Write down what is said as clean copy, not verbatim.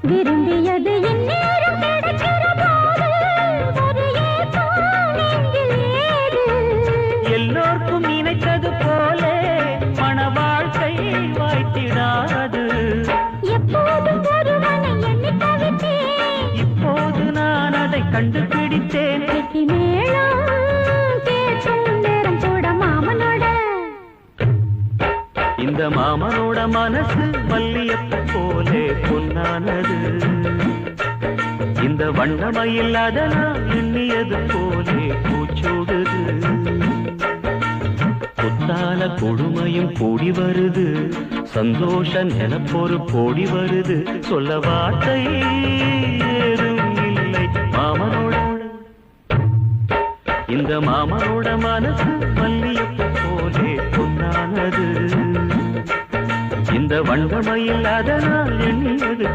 விரும்பியது இந்நேரம் கிடைக்கிற போது ஒரு ஏக்கம் நெஞ்சில் ஏது? எல்லோர்க்கும் நினைத்தது போலே மன வாழ்க்கை வாய்த்திடாது. எப்போதும் ஒருவனை எண்ணி தவித்தேன், இப்போது நான் அதை கண்டுபிடித்தேன். வெற்றி மேளம் கேட்கும் நேரம் கூட மாமனோட. இந்த மாமனோட மனசு மல்லியப்பு போலே பொன்னானது. இந்த வண்ணமயில் அதனால் எண்ணியது போலே பூச்சோடுது. புத்தால கொடுமையும் கூடி வருது, சந்தோஷ நிலப்பொரு கோடி வருது. சொல்ல வார்த்தை ஏதும் இல்லை மாமனோட. இந்த மாமனோட மனசு மல்லியப்பு போலே பொன்னானது. இந்த வண்ணமயில் அதனால் எண்ணியது